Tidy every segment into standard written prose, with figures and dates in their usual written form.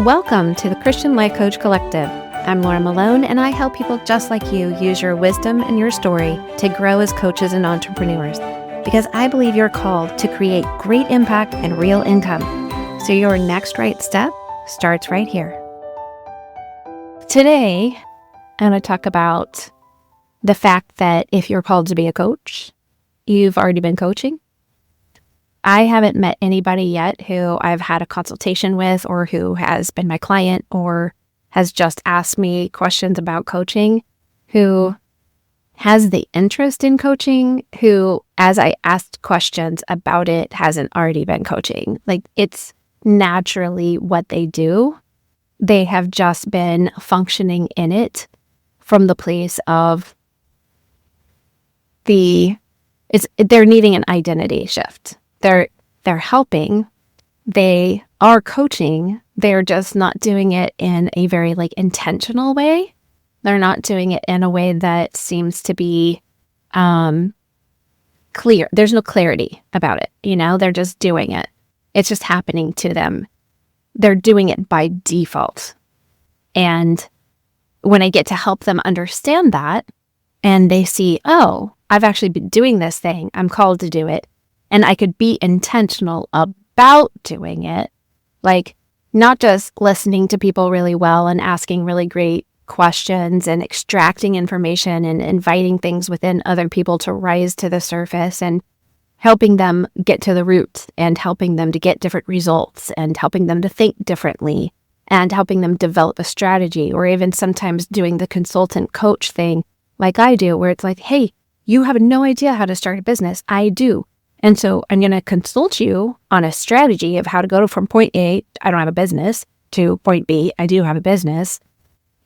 Welcome to the Christian Life Coach Collective. I'm Laura Malone, and I help people just like you use your wisdom and your story to grow as coaches and entrepreneurs, because I believe you're called to create great impact and real income. So your next right step starts right here. Today, I'm going to talk about the fact that if you're called to be a coach, you've already been coaching. I haven't met anybody yet who I've had a consultation with or who has been my client or has just asked me questions about coaching, who has the interest in coaching, who, as I asked questions about it, hasn't already been coaching. Like, it's naturally what they do. They have just been functioning in it from the place of they're needing an identity shift. They're helping, they are coaching, they're just not doing it in a very intentional way. They're not doing it in a way that seems to be clear. There's no clarity about it, they're just doing it. It's just happening to them. They're doing it by default. And when I get to help them understand that, and they see, oh, I've actually been doing this thing, I'm called to do it, and I could be intentional about doing it, like not just listening to people really well and asking really great questions and extracting information and inviting things within other people to rise to the surface and helping them get to the root and helping them to get different results and helping them to think differently and helping them develop a strategy, or even sometimes doing the consultant coach thing like I do, where it's like, hey, you have no idea how to start a business. I do. And so I'm going to consult you on a strategy of how to go from point A, I don't have a business, to point B, I do have a business.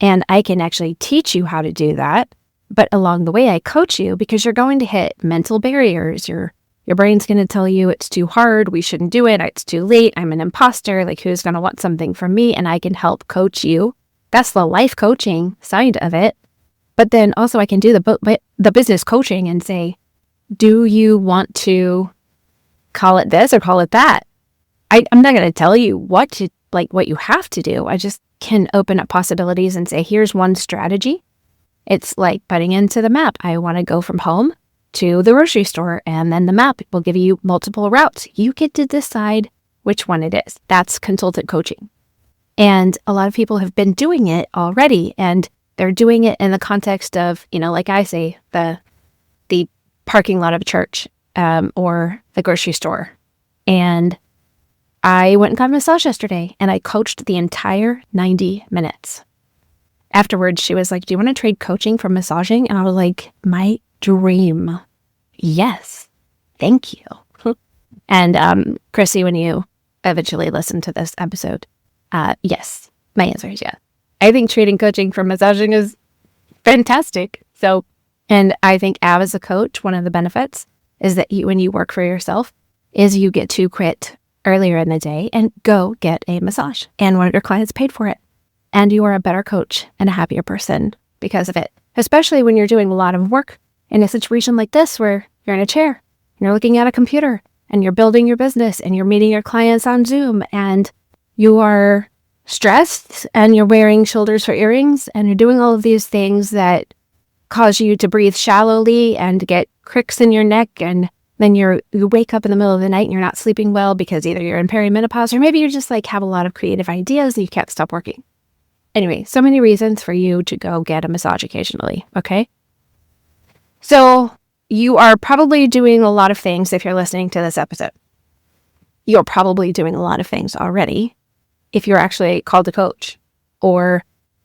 And I can actually teach you how to do that. But along the way, I coach you because you're going to hit mental barriers. Your brain's going to tell you it's too hard, we shouldn't do it, it's too late, I'm an imposter, who's going to want something from me? And I can help coach you. That's the life coaching side of it. But then also I can do the business coaching and say, do you want to call it this or call it that? I'm not going to tell you what you have to do. I just can open up possibilities and say, here's one strategy. It's like putting into the map, I want to go from home to the grocery store, and then the map will give you multiple routes. You get to decide which one it is. That's consultant coaching. And a lot of people have been doing it already, and they're doing it in the context of, like I say, the parking lot of a church or the grocery store. And I went and got a massage yesterday, and I coached the entire 90 minutes. Afterwards, she was like, do you want to trade coaching for massaging? And I was like, my dream. Yes. Thank you. And Chrissy, when you eventually listen to this episode, yes, my answer is yes. I think trading coaching for massaging is fantastic. And I think as a coach, one of the benefits is that when you work for yourself is you get to quit earlier in the day and go get a massage. And one of your clients paid for it. And you are a better coach and a happier person because of it. Especially when you're doing a lot of work in a situation like this where you're in a chair and you're looking at a computer and you're building your business and you're meeting your clients on Zoom and you are stressed and you're wearing shoulders for earrings and you're doing all of these things that cause you to breathe shallowly and get cricks in your neck, and then you wake up in the middle of the night and you're not sleeping well because either you're in perimenopause or maybe you just have a lot of creative ideas and you can't stop working. Anyway, so many reasons for you to go get a massage occasionally, okay? So you are probably doing a lot of things if you're listening to this episode. You're probably doing a lot of things already if you're actually called to coach, or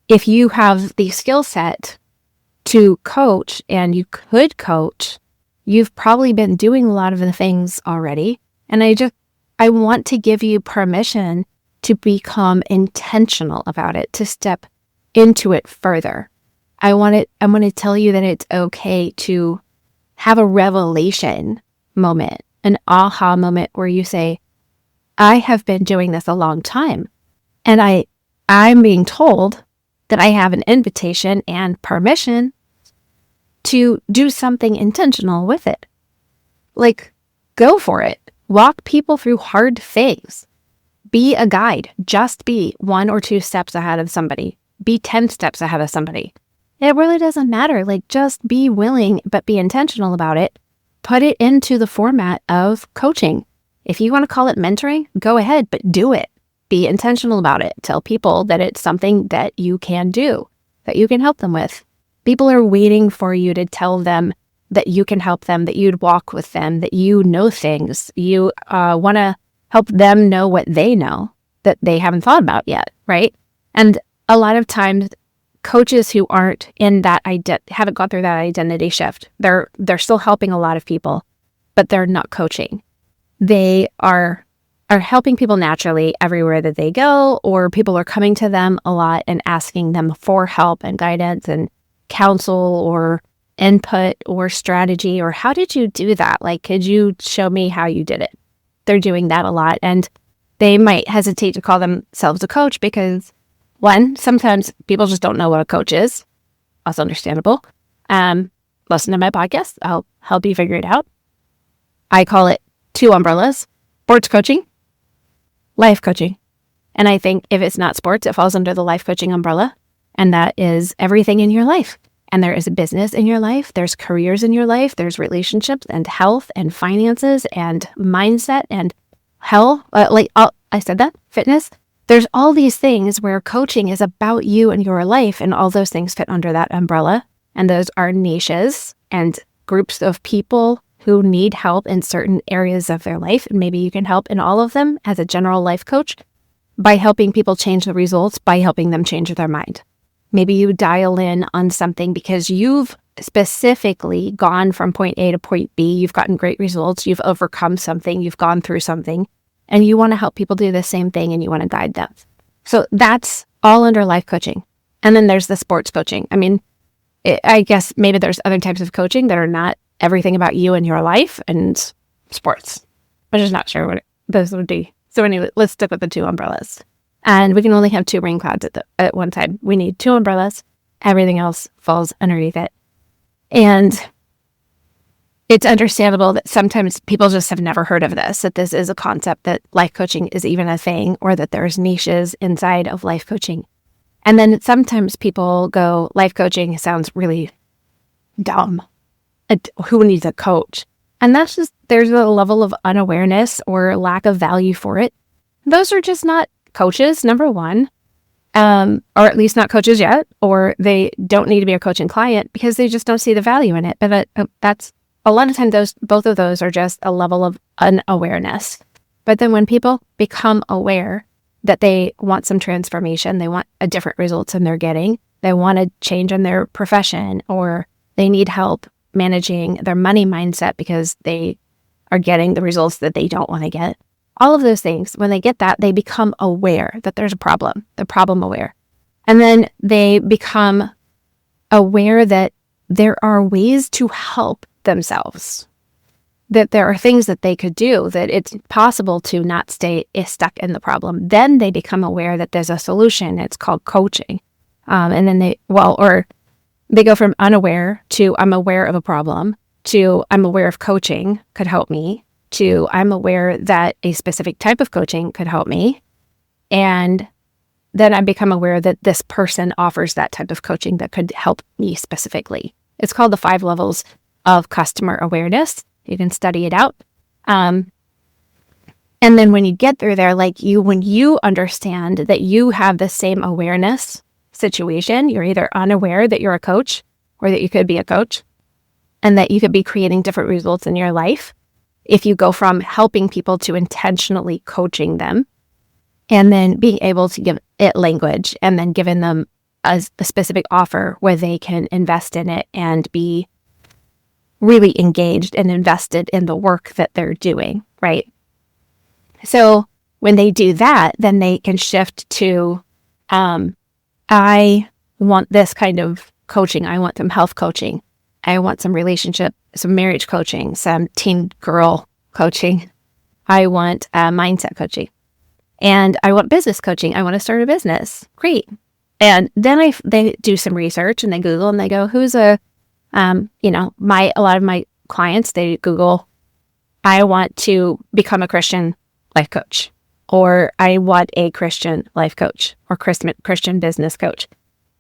if you have the skill set to coach and you could coach, you've probably been doing a lot of the things already. And I want to give you permission to become intentional about it, to step into it further. I want to tell you that it's okay to have a revelation moment, an aha moment where you say, I have been doing this a long time, and I'm being told that I have an invitation and permission to do something intentional with it. Go for it. Walk people through hard things. Be a guide. Just be 1 or 2 steps ahead of somebody. Be 10 steps ahead of somebody. It really doesn't matter. Like, just be willing, but be intentional about it. Put it into the format of coaching. If you want to call it mentoring, go ahead, but do it. Be intentional about it. Tell people that it's something that you can do, that you can help them with. People are waiting for you to tell them that you can help them, that you'd walk with them, that you know things. You want to help them know what they know that they haven't thought about yet, right? And a lot of times, coaches who aren't in that haven't gone through that identity shift. They're still helping a lot of people, but they're not coaching. They are helping people naturally everywhere that they go, or people are coming to them a lot and asking them for help and guidance and counsel or input or strategy, or how did you do that? Like, could you show me how you did it? They're doing that a lot, and they might hesitate to call themselves a coach because, one, sometimes people just don't know what a coach is. That's understandable. Listen to my podcast. I'll help you figure it out. I call it 2 umbrellas: sports coaching, life coaching. And I think if it's not sports, it falls under the life coaching umbrella. And that is everything in your life. And there is a business in your life. There's careers in your life. There's relationships and health and finances and mindset and health. I said that, fitness. There's all these things where coaching is about you and your life, and all those things fit under that umbrella. And those are niches and groups of people who need help in certain areas of their life. And maybe you can help in all of them as a general life coach by helping people change the results, by helping them change their mind. Maybe you dial in on something because you've specifically gone from point A to point B. You've gotten great results. You've overcome something. You've gone through something. And you want to help people do the same thing, and you want to guide them. So that's all under life coaching. And then there's the sports coaching. I mean, I guess maybe there's other types of coaching that are not everything about you and your life and sports. I'm just not sure what those would be. So anyway, let's stick with the 2 umbrellas. And we can only have 2 rain clouds at one time. We need 2 umbrellas. Everything else falls underneath it. And it's understandable that sometimes people just have never heard of this, that this is a concept, that life coaching is even a thing, or that there's niches inside of life coaching. And then sometimes people go, life coaching sounds really dumb. Who needs a coach? And that's just, there's a level of unawareness or lack of value for it. Those are just not coaches, number one, or at least not coaches yet, or they don't need to be a coaching client because they just don't see the value in it. But that's a lot of times both of those are just a level of unawareness. But then when people become aware that they want some transformation, they want a different results than they're getting, they want a change in their profession, or they need help managing their money mindset because they are getting the results that they don't want to get. All of those things, when they get that, they become aware that there's a problem. They're problem aware. And then they become aware that there are ways to help themselves, that there are things that they could do, that it's possible to not stay stuck in the problem. Then they become aware that there's a solution. It's called coaching. And then they go from unaware to I'm aware of a problem to I'm aware of coaching could help me to I'm aware that a specific type of coaching could help me. And then I become aware that this person offers that type of coaching that could help me specifically. It's called the 5 levels of customer awareness. You can study it out. And then when you get through there, when you understand that you have the same awareness situation, you're either unaware that you're a coach or that you could be a coach, and that you could be creating different results in your life if you go from helping people to intentionally coaching them, and then being able to give it language, and then giving them a specific offer where they can invest in it and be really engaged and invested in the work that they're doing, right? So when they do that, then they can shift to, I want this kind of coaching. I want some health coaching. I want some relationship, some marriage coaching, some teen girl coaching. I want mindset coaching. And I want business coaching. I want to start a business. Great. And then they do some research and they Google and they go, who's a lot of my clients, they Google, I want to become a Christian life coach. or I want a Christian life coach or Christian business coach.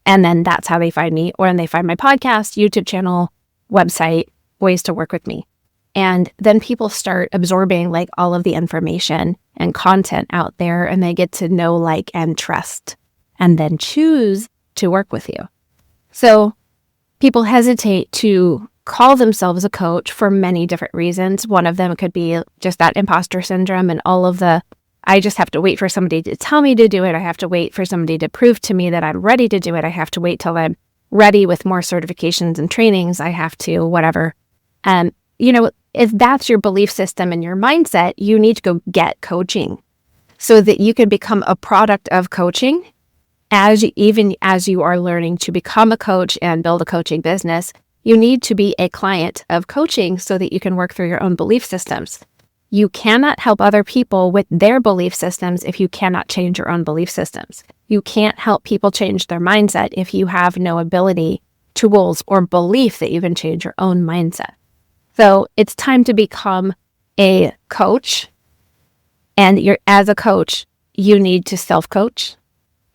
And then that's how they find me, or then they find my podcast, YouTube channel, website, ways to work with me. And then people start absorbing like all of the information and content out there, and they get to know, like, and trust, and then choose to work with you. So people hesitate to call themselves a coach for many different reasons. One of them could be just that imposter syndrome and all of the, I just have to wait for somebody to tell me to do it. I have to wait for somebody to prove to me that I'm ready to do it. I have to wait till I'm ready with more certifications and trainings. I have to, whatever. If that's your belief system and your mindset, you need to go get coaching so that you can become a product of coaching. Even as you are learning to become a coach and build a coaching business, you need to be a client of coaching so that you can work through your own belief systems. You cannot help other people with their belief systems if you cannot change your own belief systems. You can't help people change their mindset if you have no ability, tools, or belief that you can change your own mindset. So it's time to become a coach. And as a coach, you need to self-coach,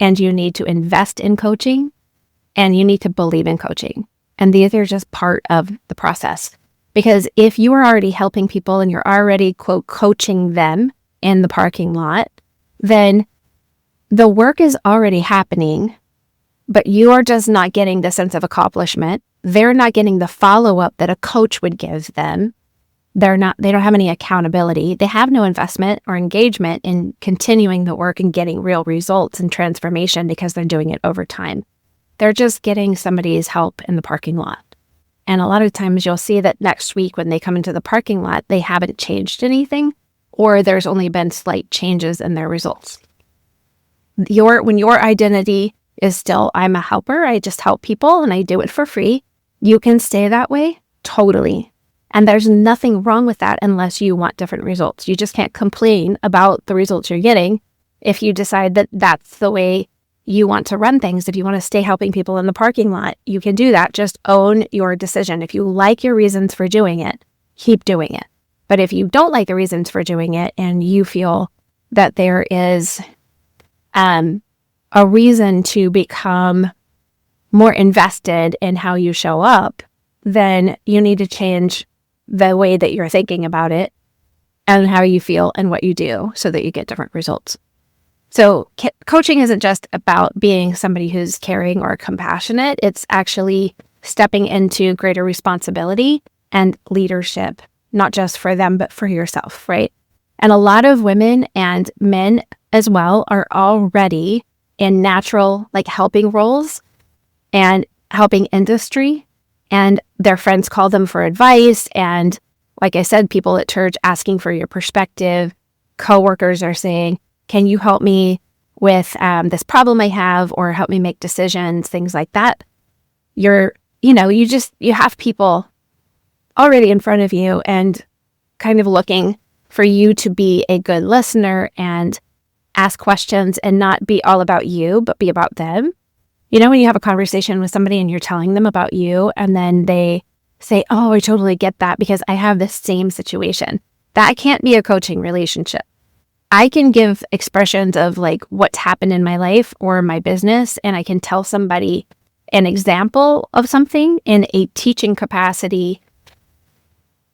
and you need to invest in coaching, and you need to believe in coaching. And these are just part of the process. Because if you are already helping people and you're already, quote, coaching them in the parking lot, then the work is already happening, but you are just not getting the sense of accomplishment. They're not getting the follow-up that a coach would give them. They don't have any accountability. They have no investment or engagement in continuing the work and getting real results and transformation because they're doing it over time. They're just getting somebody's help in the parking lot. And a lot of times you'll see that next week when they come into the parking lot, they haven't changed anything, or there's only been slight changes in their results. When your identity is still, I'm a helper, I just help people and I do it for free, you can stay that way, totally. And there's nothing wrong with that unless you want different results. You just can't complain about the results you're getting if you decide that that's the way you want to run things. If you want to stay helping people in the parking lot, you can do that. Just own your decision. If you like your reasons for doing it, keep doing it. But if you don't like the reasons for doing it and you feel that there is a reason to become more invested in how you show up, then you need to change the way that you're thinking about it and how you feel and what you do so that you get different results. So coaching isn't just about being somebody who's caring or compassionate. It's actually stepping into greater responsibility and leadership, not just for them, but for yourself, right? And a lot of women and men as well are already in natural, like, helping roles and helping industry, and their friends call them for advice. And like I said, people at church asking for your perspective, coworkers are saying, can you help me with this problem I have, or help me make decisions, things like that. You have people already in front of you and kind of looking for you to be a good listener and ask questions and not be all about you, but be about them. You know, when you have a conversation with somebody and you're telling them about you and then they say, oh, I totally get that because I have this same situation. That can't be a coaching relationship. I can give expressions of like what's happened in my life or my business, and I can tell somebody an example of something in a teaching capacity,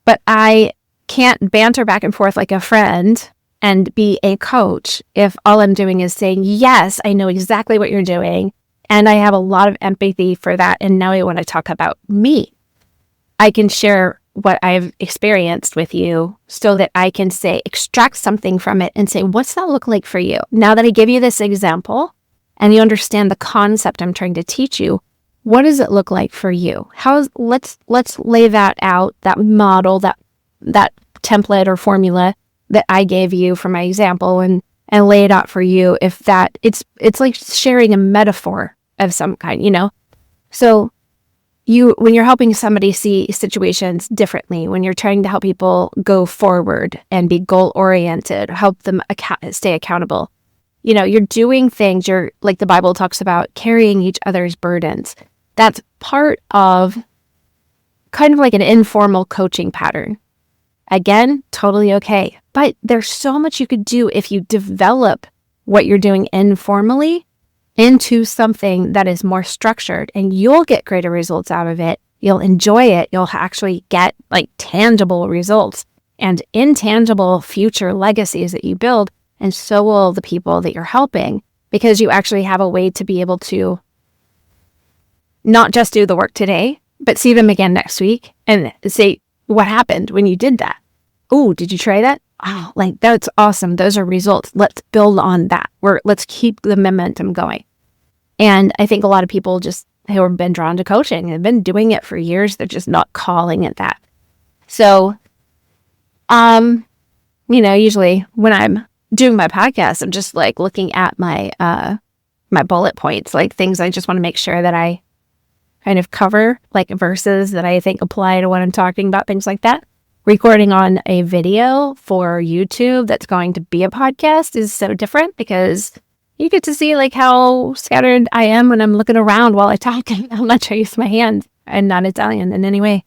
but I can't banter back and forth like a friend and be a coach if all I'm doing is saying, yes, I know exactly what you're doing, and I have a lot of empathy for that, and now I want to talk about me. I can share what I've experienced with you so that I can extract something from it and say, what's that look like for you? Now that I give you this example and you understand the concept I'm trying to teach you, what does it look like for you? Let's lay that out, that model, that template or formula that I gave you for my example and lay it out for you. If that, it's like sharing a metaphor of some kind, you know? So when you're helping somebody see situations differently, when you're trying to help people go forward and be goal-oriented, help them stay accountable, you know, you're doing things, you're, like the Bible talks about, carrying each other's burdens. That's part of kind of like an informal coaching pattern. Again, totally okay. But there's so much you could do if you develop what you're doing informally into something that is more structured, and you'll get greater results out of it. You'll enjoy it. You'll actually get like tangible results and intangible future legacies that you build. And so will the people that you're helping, because you actually have a way to be able to not just do the work today, but see them again next week and say, what happened when you did that? Oh, did you try that? Oh, like that's awesome. Those are results. Let's build on that. Let's keep the momentum going. And I think a lot of people just who have been drawn to coaching have been doing it for years. They're just not calling it that. So, usually when I'm doing my podcast, I'm just like looking at my my bullet points, like things I just want to make sure that I kind of cover, like verses that I think apply to what I'm talking about, things like that. Recording on a video for YouTube that's going to be a podcast is so different because you get to see like how scattered I am when I'm looking around while I talk and how much I use my hands. I'm not Italian in any way.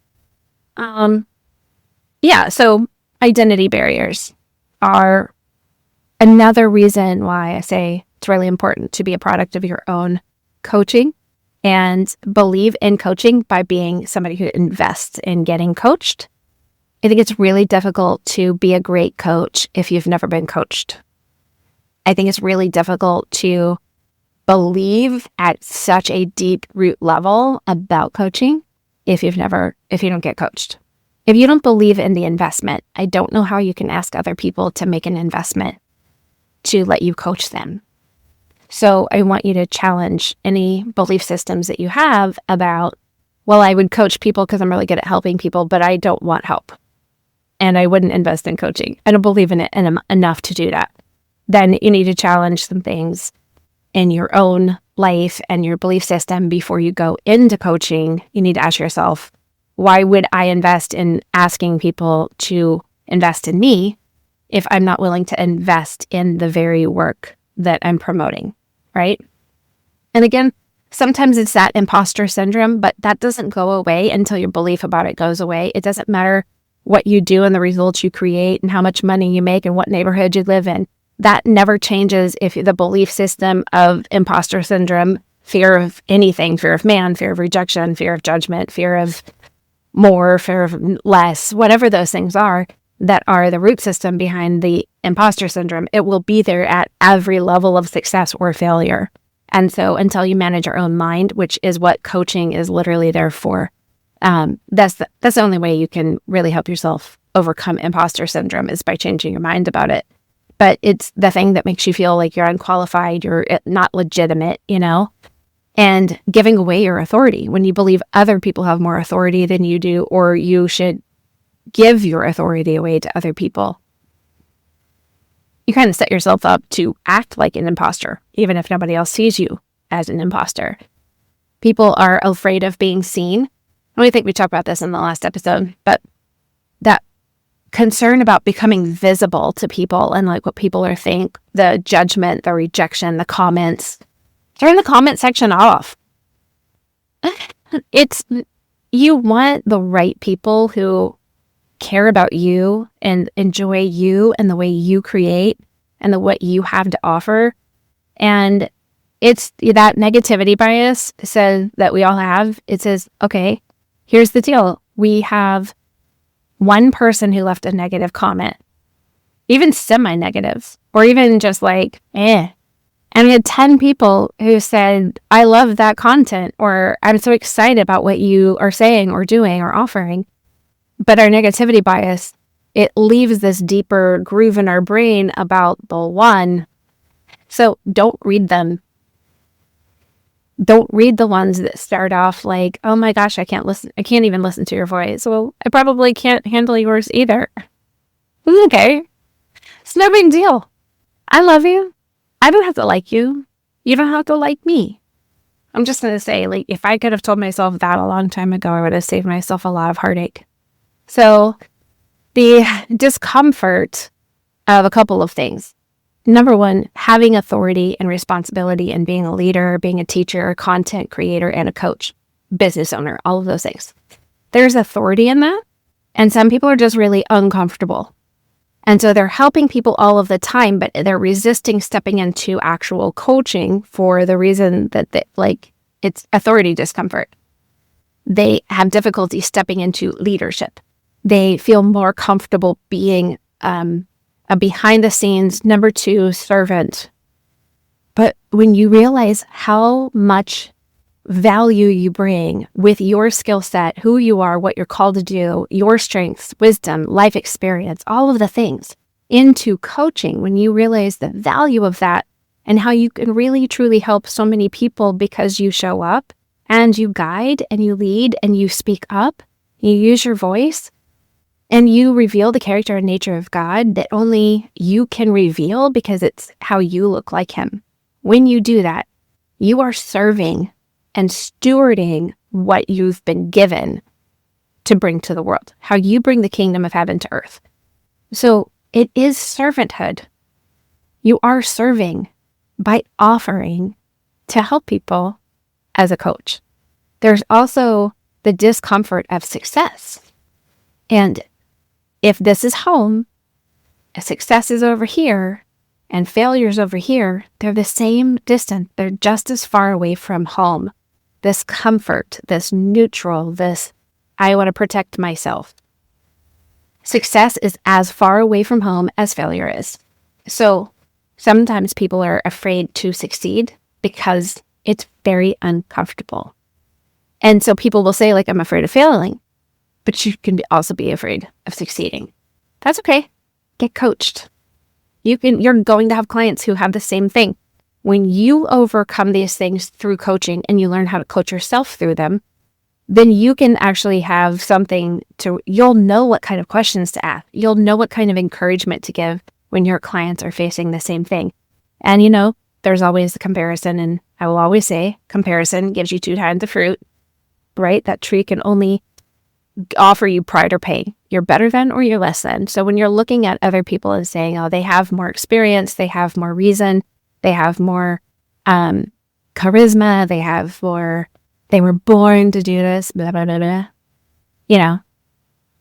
So identity barriers are another reason why I say it's really important to be a product of your own coaching and believe in coaching by being somebody who invests in getting coached. I think it's really difficult to be a great coach if you've never been coached. I think it's really difficult to believe at such a deep root level about coaching if you don't get coached. If you don't believe in the investment, I don't know how you can ask other people to make an investment to let you coach them. So I want you to challenge any belief systems that you have about, well, I would coach people because I'm really good at helping people, but I don't want help. And I wouldn't invest in coaching. I don't believe in it enough to do that. Then you need to challenge some things in your own life and your belief system before you go into coaching. You need to ask yourself, why would I invest in asking people to invest in me if I'm not willing to invest in the very work that I'm promoting, right? And again, sometimes it's that imposter syndrome, but that doesn't go away until your belief about it goes away. It doesn't matter what you do and the results you create and how much money you make and what neighborhood you live in. That never changes if the belief system of imposter syndrome, fear of anything, fear of man, fear of rejection, fear of judgment, fear of more, fear of less, whatever those things are that are the root system behind the imposter syndrome, it will be there at every level of success or failure. And so until you manage your own mind, which is what coaching is literally there for, that's the only way you can really help yourself overcome imposter syndrome is by changing your mind about it. But it's the thing that makes you feel like you're unqualified, you're not legitimate, and giving away your authority when you believe other people have more authority than you do, or you should give your authority away to other people. You kind of set yourself up to act like an imposter, even if nobody else sees you as an imposter. People are afraid of being seen. I think we talked about this in the last episode, but that concern about becoming visible to people and like what people are think, the judgment, the rejection, the comments. Turn the comment section off. You want the right people who care about you and enjoy you and the way you create and what you have to offer. And it's that negativity bias says that we all have. It says, okay, here's the deal. We have one person who left a negative comment, even semi-negative, or even just like, And we had 10 people who said, I love that content, or I'm so excited about what you are saying or doing or offering. But our negativity bias, it leaves this deeper groove in our brain about the one. So don't read them. Don't read the ones that start off like, oh my gosh, I can't even listen to your voice. Well, I probably can't handle yours either. Okay. It's no big deal. I love you. I don't have to like you. You don't have to like me. I'm just going to say, like, if I could have told myself that a long time ago, I would have saved myself a lot of heartache. So the discomfort of a couple of things. Number one, having authority and responsibility and being a leader, being a teacher, a content creator, and a coach, business owner, all of those things. There's authority in that. And some people are just really uncomfortable. And so they're helping people all of the time, but they're resisting stepping into actual coaching for the reason that it's authority discomfort. They have difficulty stepping into leadership. They feel more comfortable being a behind the scenes number 2 servant. But when you realize how much value you bring with your skill set, who you are, what you're called to do, your strengths, wisdom, life experience, all of the things into coaching, when you realize the value of that and how you can really truly help so many people because you show up and you guide and you lead and you speak up, you use your voice, and you reveal the character and nature of God that only you can reveal because it's how you look like him. When you do that, you are serving and stewarding what you've been given to bring to the world, how you bring the kingdom of heaven to earth. So it is servanthood. You are serving by offering to help people as a coach. There's also the discomfort of success. And if this is home, success is over here, and failure's over here, they're the same distance. They're just as far away from home. This comfort, this neutral, this I want to protect myself. Success is as far away from home as failure is. So sometimes people are afraid to succeed because it's very uncomfortable. And so people will say, I'm afraid of failing, but you can also be afraid of succeeding. That's okay. Get coached. You're going to have clients who have the same thing. When you overcome these things through coaching and you learn how to coach yourself through them, then you can actually have you'll know what kind of questions to ask. You'll know what kind of encouragement to give when your clients are facing the same thing. And there's always the comparison. And I will always say, comparison gives you 2 times the fruit, right? That tree can only offer you pride or pain. You're better than or you're less than. So when you're looking at other people and saying, oh, they have more experience, they have more reason, they have more charisma, they were born to do this, blah, blah, blah, blah.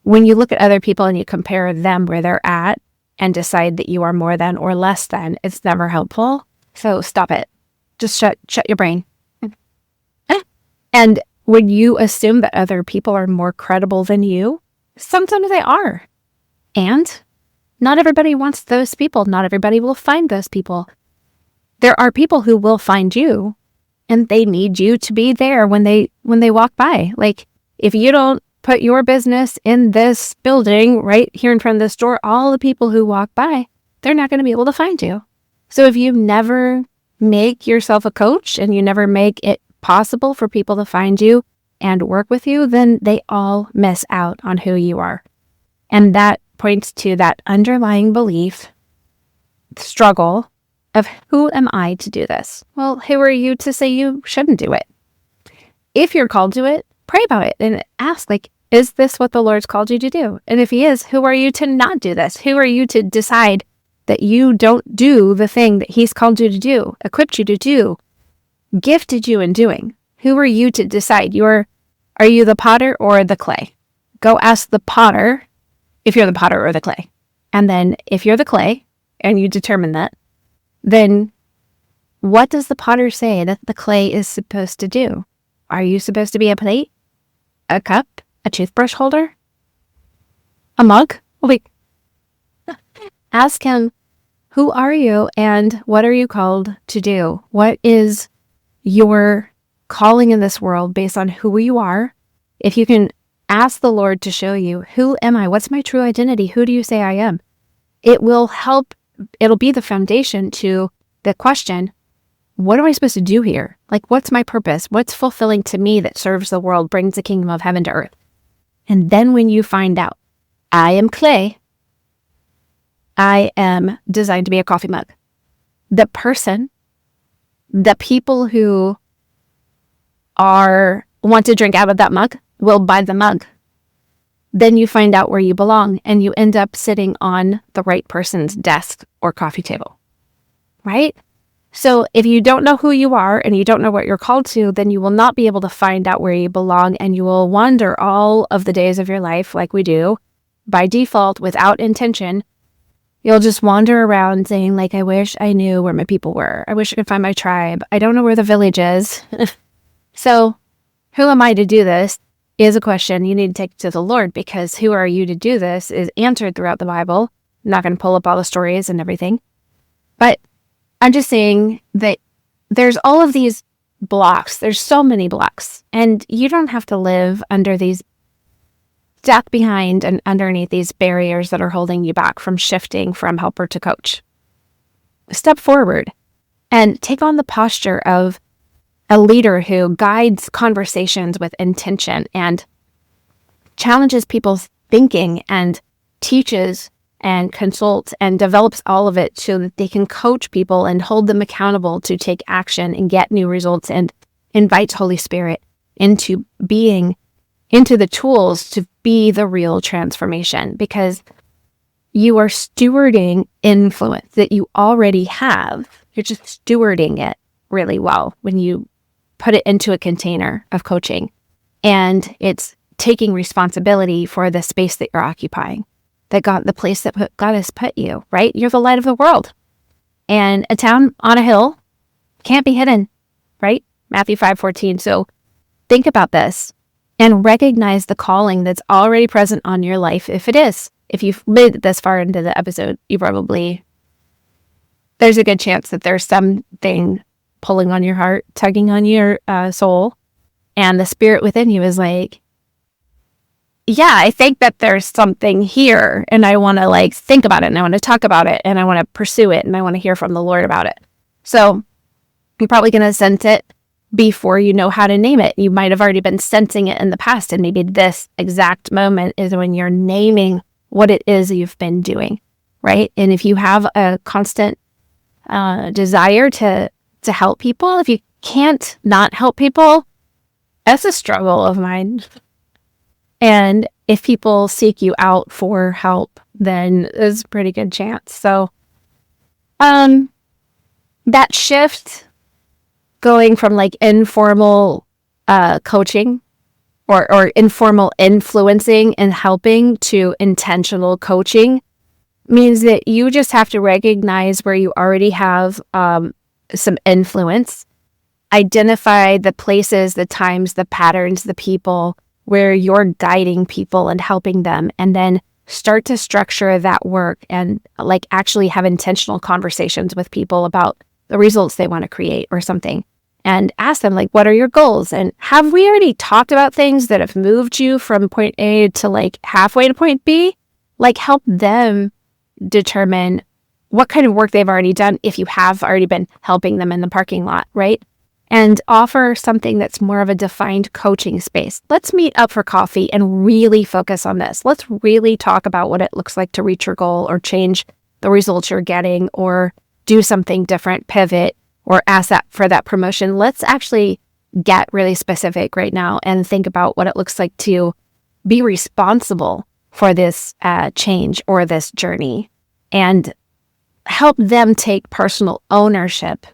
When you look at other people and you compare them where they're at and decide that you are more than or less than, it's never helpful. So stop it. Just shut your brain. And when you assume that other people are more credible than you, sometimes they are. And not everybody wants those people. Not everybody will find those people. There are people who will find you, and they need you to be there when they walk by. If you don't put your business in this building right here in front of this door, all the people who walk by, they're not going to be able to find you. So if you never make yourself a coach and you never make it possible for people to find you and work with you, then they all miss out on who you are. And that points to that underlying belief, struggle of who am I to do this? Well, who are you to say you shouldn't do it? If you're called to it, pray about it and ask, is this what the Lord's called you to do? And if he is, who are you to not do this? Who are you to decide that you don't do the thing that he's called you to do, equipped you to do, gifted you in doing? Who are you to decide? Are you the potter or the clay? Go ask the potter if you're the potter or the clay. And then if you're the clay and you determine that, then what does the potter say that the clay is supposed to do? Are you supposed to be a plate, a cup, a toothbrush holder, a mug? Ask him, who are you and what are you called to do? What is your calling in this world based on who you are? If you can ask the Lord to show you, who am I? What's my true identity? Who do you say I am? It will help. It'll be the foundation to the question, what am I supposed to do here? What's my purpose? What's fulfilling to me that serves the world, brings the kingdom of heaven to earth? And then when you find out, I am clay, I am designed to be a coffee mug. The people who want to drink out of that mug will buy the mug. Then you find out where you belong and you end up sitting on the right person's desk or coffee table, right? So if you don't know who you are and you don't know what you're called to, then you will not be able to find out where you belong, and you will wander all of the days of your life like we do by default without intention, You'll just wander around saying, like, I wish I knew where my people were. I wish I could find my tribe. I don't know where the village is. So who am I to do this is a question you need to take to the Lord, because who are you to do this is answered throughout the Bible. I'm not going to pull up all the stories and everything. But I'm just saying that there's all of these blocks. There's so many blocks. And you don't have to live under these, stuck behind and underneath these barriers that are holding you back from shifting from helper to coach. Step forward and take on the posture of a leader who guides conversations with intention and challenges people's thinking and teaches and consults and develops all of it so that they can coach people and hold them accountable to take action and get new results, and invites Holy Spirit into being, into the tools to be the real transformation, because you are stewarding influence that you already have. You're just stewarding it really well when you put it into a container of coaching, and it's taking responsibility for the space that you're occupying, that God, the place that God has put you, right? You're the light of the world, and a town on a hill can't be hidden, right? Matthew 5:14. So think about this and recognize the calling that's already present on your life. If it is, if you've made it this far into the episode, there's a good chance that there's something pulling on your heart, tugging on your soul, and the spirit within you is like, yeah, I think that there's something here, and I want to think about it, and I want to talk about it, and I want to pursue it, and I want to hear from the Lord about it. So you're probably going to sense it before you know how to name it. You might have already been sensing it in the past, and maybe this exact moment is when you're naming what it is you've been doing, right? And if you have a constant desire to help people, if you can't not help people, that's a struggle of mine. And if people seek you out for help, then there's a pretty good chance. So that shift, going from informal coaching or informal influencing and helping to intentional coaching, means that you just have to recognize where you already have some influence, identify the places, the times, the patterns, the people where you're guiding people and helping them, and then start to structure that work and actually have intentional conversations with people about the results they want to create or something, and ask them what are your goals, and have we already talked about things that have moved you from point A to halfway to point B? Help them determine what kind of work they've already done if you have already been helping them in the parking lot, right? And offer something that's more of a defined coaching space. Let's meet up for coffee and really focus on this. Let's really talk about what it looks like to reach your goal or change the results you're getting or do something different, pivot, or ask that for that promotion. Let's actually get really specific right now and think about what it looks like to be responsible for this change or this journey, and help them take personal ownership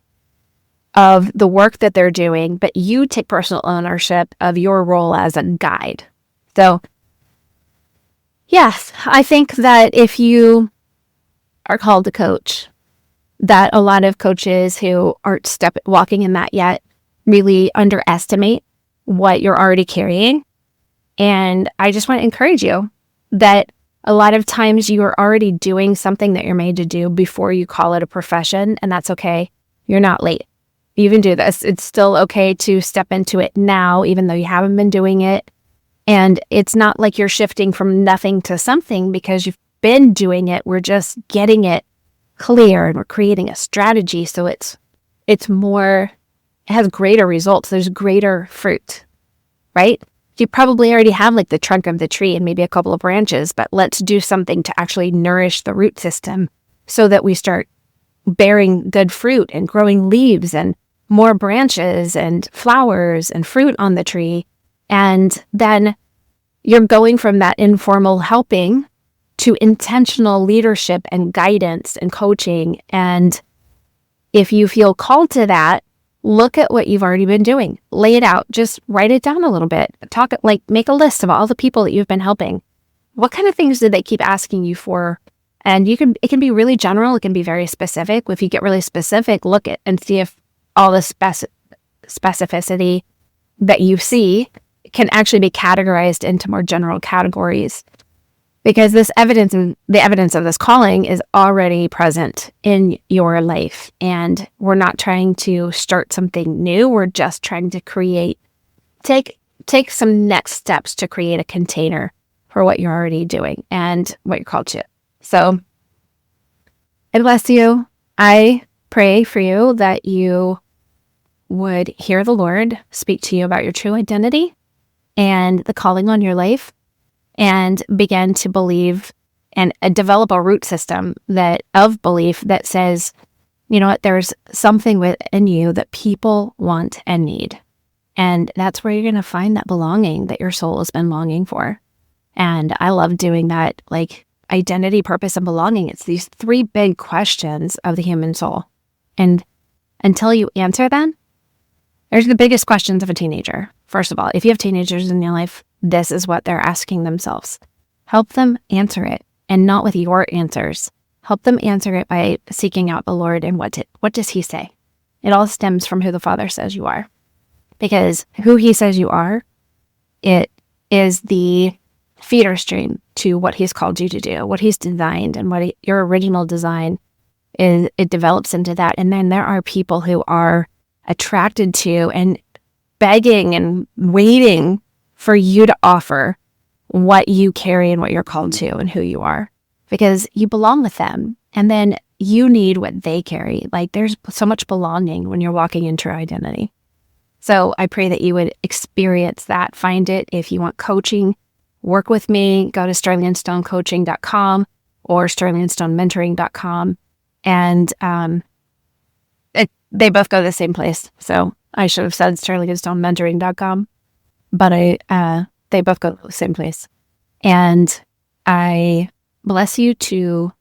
of the work that they're doing, but you take personal ownership of your role as a guide. So, yes, I think that if you are called to coach, that a lot of coaches who aren't walking in that yet really underestimate what you're already carrying. And I just want to encourage you that a lot of times you are already doing something that you're made to do before you call it a profession, and that's okay. You're not late. You can do this. It's still okay to step into it now, even though you haven't been doing it. And it's not like you're shifting from nothing to something because you've been doing it. We're just getting it clear, and we're creating a strategy so it has greater results. There's greater fruit, right? You probably already have the trunk of the tree and maybe a couple of branches, but let's do something to actually nourish the root system so that we start bearing good fruit and growing leaves and more branches and flowers and fruit on the tree. And then you're going from that informal helping to intentional leadership and guidance and coaching. And if you feel called to that, look at what you've already been doing. Lay it out. Just write it down a little bit. Make a list of all the people that you've been helping. What kind of things did they keep asking you for? And it can be really general. It can be very specific. If you get really specific, look at and see if all the specificity that you see can actually be categorized into more general categories. Because the evidence of this calling is already present in your life. And we're not trying to start something new. We're just trying to take some next steps to create a container for what you're already doing and what you're called to. So I bless you. I pray for you that you would hear the Lord speak to you about your true identity and the calling on your life, and begin to believe and develop a root system of belief that says, you know what, there's something within you that people want and need. And that's where you're going to find that belonging that your soul has been longing for. And I love doing that, like identity, purpose, and belonging. It's these 3 big questions of the human soul. And until you answer them, there's the biggest questions of a teenager. First of all, if you have teenagers in your life, this is what they're asking themselves. Help them answer it, and not with your answers. Help them answer it by seeking out the Lord and what does He say? It all stems from who the Father says you are. Because who He says you are, it is the feeder stream to what He's called you to do, what He's designed, and what your original design is. It develops into that. And then there are people who are attracted to and begging and waiting for you to offer what you carry and what you're called to and who you are, because you belong with them. And then you need what they carry. Like, there's so much belonging when you're walking into your identity. So I pray that you would experience that. Find it. If you want coaching, work with me, go to sterlingandstonecoaching.com or sterlingandstonementoring.com. And they both go to the same place. So I should have said sterlingandstonementoring.com, but they both go to the same place. And I bless you to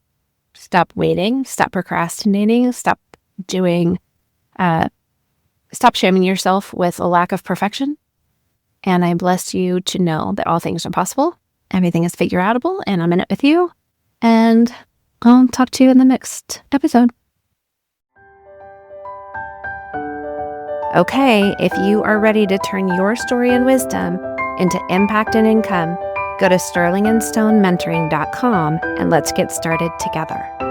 stop waiting, stop procrastinating, stop shaming yourself with a lack of perfection. And I bless you to know that all things are possible. Everything is figure-outable, and I'm in it with you. And I'll talk to you in the next episode. Okay, if you are ready to turn your story and wisdom into impact and income, go to sterlingandstonementoring.com and let's get started together.